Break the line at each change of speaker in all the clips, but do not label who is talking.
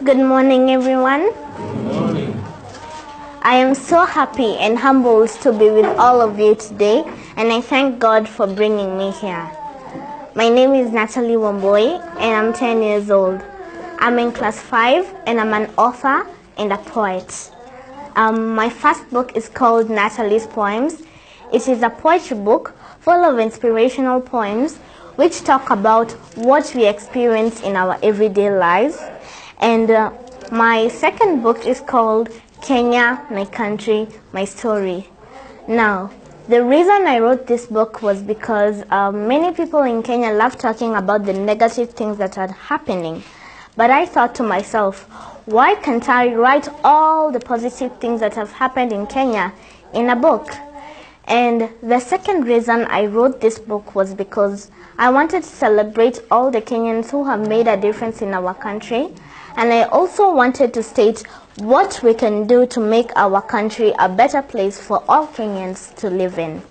Good morning, everyone.
Good morning.
I am so happy and humbled to be with all of you today, and I thank God for bringing me here. My name is Natalie Wamboi, and I'm 10 years old. I'm in class 5, and I'm an author and a poet. My first book is called Natalie's Poems. It is a poetry book full of inspirational poems which talk about what we experience in our everyday lives. And my second book is called Kenya, My Country, My Story. Now, the reason I wrote this book was because many people in Kenya love talking about the negative things that are happening. But I thought to myself, why can't I write all the positive things that have happened in Kenya in a book? And the second reason I wrote this book was because I wanted to celebrate all the Kenyans who have made a difference in our country. And I also wanted to state what we can do to make our country a better place for all Kenyans to live in.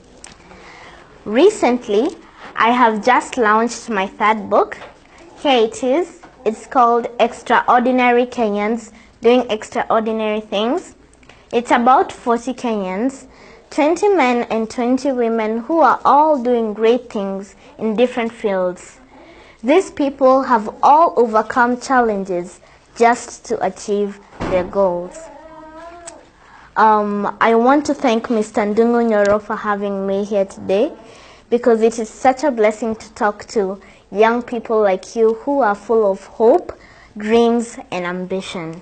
Recently, I have just launched my third book. Here it is. It's called Extraordinary Kenyans Doing Extraordinary Things. It's about 40 Kenyans, 20 men and 20 women who are all doing great things in different fields. These people have all overcome challenges just to achieve their goals. I want to thank Mr. Ndungu Nyoro for having me here today, because it is such a blessing to talk to young people like you who are full of hope, dreams, and ambition.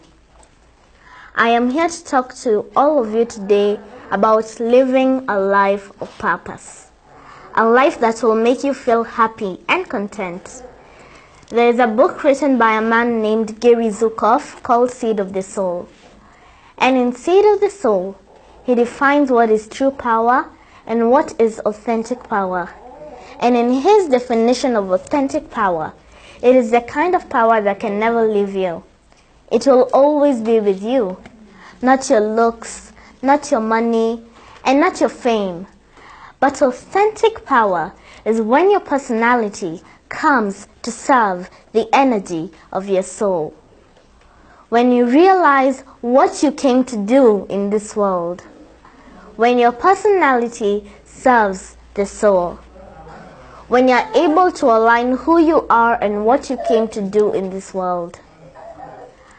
I am here to talk to all of you today about living a life of purpose, a life that will make you feel happy and content. There is a book written by a man named Gary Zukav called Seed of the Soul. And in Seed of the Soul, he defines what is true power and what is authentic power. And in his definition of authentic power, it is the kind of power that can never leave you. It will always be with you. Not your looks, not your money, and not your fame. But authentic power is when your personality comes to serve the energy of your soul. When you realize what you came to do in this world. When your personality serves the soul. When you're able to align who you are and what you came to do in this world.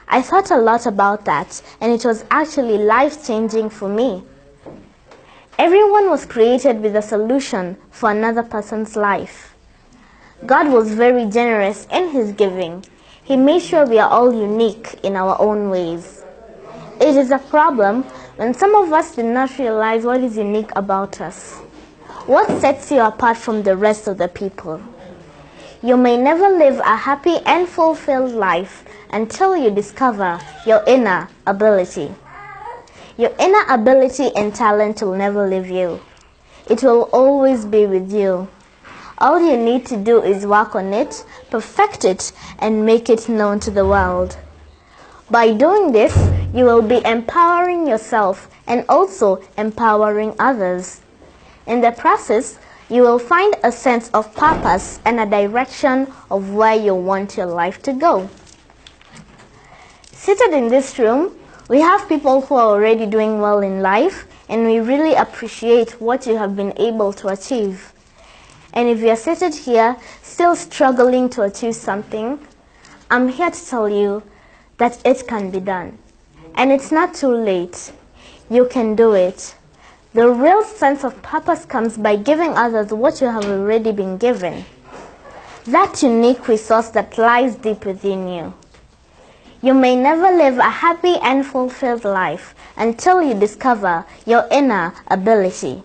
I thought a lot about that, and it was actually life-changing for me. Everyone was created with a solution for another person's life. God was very generous in his giving. He made sure we are all unique in our own ways. It is a problem when some of us do not realize what is unique about us. What sets you apart from the rest of the people? You may never live a happy and fulfilled life until you discover your inner ability. Your inner ability and talent will never leave you. It will always be with you. All you need to do is work on it, perfect it, and make it known to the world. By doing this, you will be empowering yourself and also empowering others. In the process, you will find a sense of purpose and a direction of where you want your life to go. Seated in this room, we have people who are already doing well in life, and we really appreciate what you have been able to achieve. And if you are seated here, still struggling to achieve something, I'm here to tell you that it can be done. And it's not too late. You can do it. The real sense of purpose comes by giving others what you have already been given. That unique resource that lies deep within you. You may never live a happy and fulfilled life until you discover your inner ability.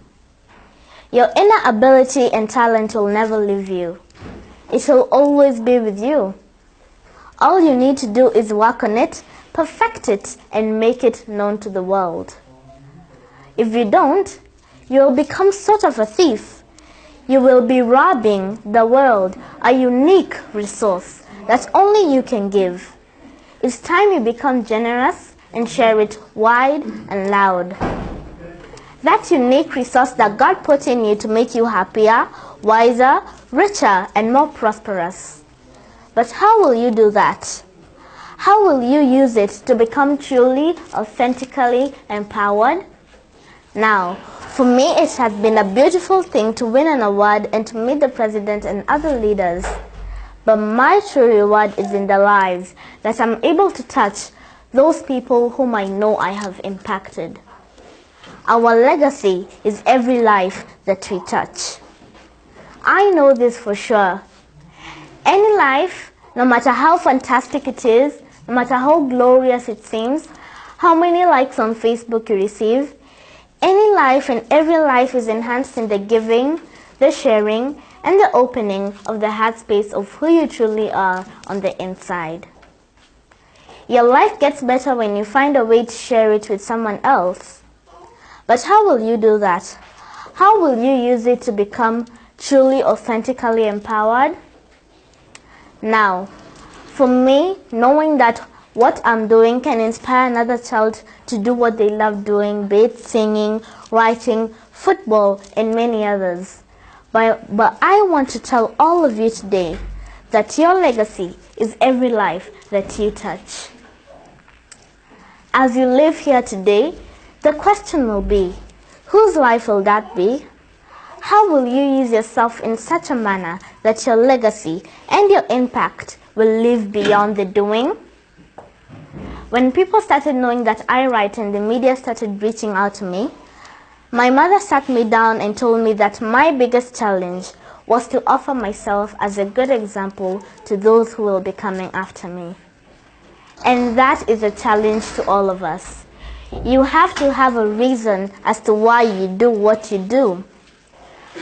Your inner ability and talent will never leave you. It will always be with you. All you need to do is work on it, perfect it, and make it known to the world. If you don't, you will become sort of a thief. You will be robbing the world a unique resource that only you can give. It's time you become generous and share it wide and loud. That unique resource that God put in you to make you happier, wiser, richer, and more prosperous. But how will you do that? How will you use it to become truly, authentically empowered? Now, for me, it has been a beautiful thing to win an award and to meet the president and other leaders. But my true reward is in the lives that I'm able to touch, those people whom I know I have impacted. Our legacy is every life that we touch. I know this for sure. Any life, no matter how fantastic it is, no matter how glorious it seems, how many likes on Facebook you receive, any life and every life is enhanced in the giving, the sharing, and the opening of the heart space of who you truly are on the inside. Your life gets better when you find a way to share it with someone else. But how will you do that? How will you use it to become truly, authentically empowered? Now, for me, knowing that what I'm doing can inspire another child to do what they love doing, be it singing, writing, football, and many others. But I want to tell all of you today that your legacy is every life that you touch. As you live here today, the question will be, whose life will that be? How will you use yourself in such a manner that your legacy and your impact will live beyond the doing? When people started knowing that I write and the media started reaching out to me, my mother sat me down and told me that my biggest challenge was to offer myself as a good example to those who will be coming after me. And that is a challenge to all of us. You have to have a reason as to why you do what you do.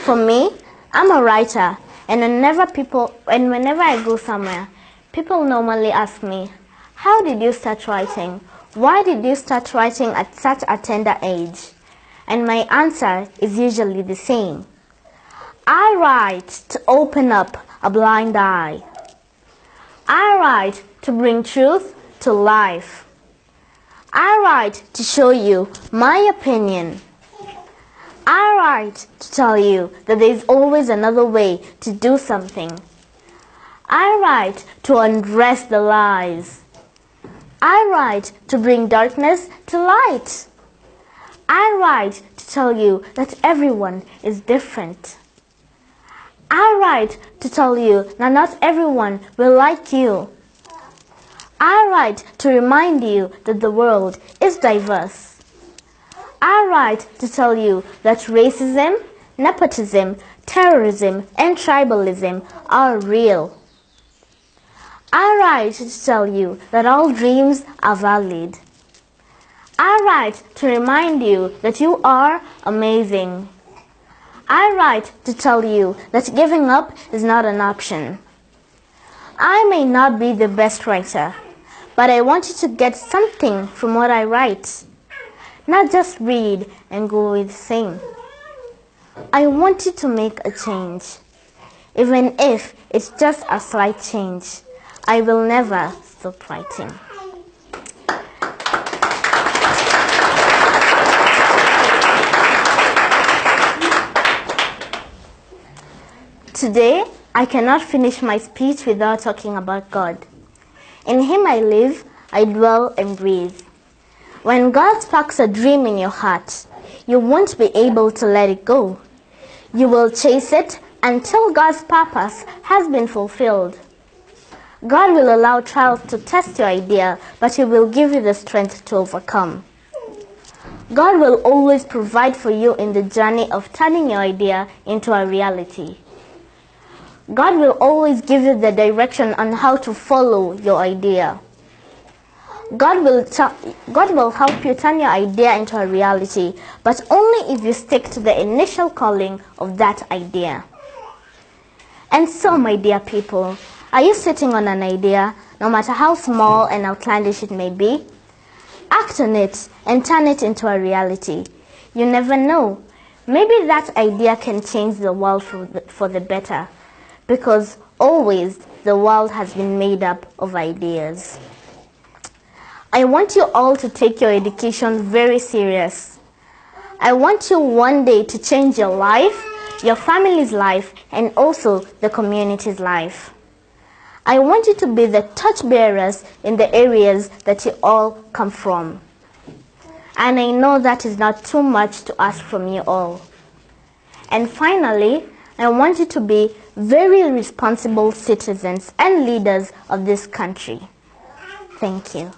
For me, I'm a writer, and whenever I go somewhere, people normally ask me, how did you start writing? Why did you start writing at such a tender age? And my answer is usually the same. I write to open up a blind eye. I write to bring truth to life. I write to show you my opinion. I write to tell you that there is always another way to do something. I write to undress the lies. I write to bring darkness to light. I write to tell you that everyone is different. I write to tell you that not everyone will like you. I write to remind you that the world is diverse. I write to tell you that racism, nepotism, terrorism, and tribalism are real. I write to tell you that all dreams are valid. I write to remind you that you are amazing. I write to tell you that giving up is not an option. I may not be the best writer, but I want you to get something from what I write. Not just read and go with the same. I want you to make a change. Even if it's just a slight change, I will never stop writing. Today, I cannot finish my speech without talking about God. In Him I live, I dwell and breathe. When God sparks a dream in your heart, you won't be able to let it go. You will chase it until God's purpose has been fulfilled. God will allow trials to test your idea, but He will give you the strength to overcome. God will always provide for you in the journey of turning your idea into a reality. God will always give you the direction on how to follow your idea. God will help you turn your idea into a reality, but only if you stick to the initial calling of that idea. And so, my dear people, are you sitting on an idea, no matter how small and outlandish it may be? Act on it and turn it into a reality. You never know. Maybe that idea can change the world for the better, because always the world has been made up of ideas. I want you all to take your education very serious. I want you one day to change your life, your family's life, and also the community's life. I want you to be the torchbearers in the areas that you all come from. And I know that is not too much to ask from you all. And finally, I want you to be very responsible citizens and leaders of this country. Thank you.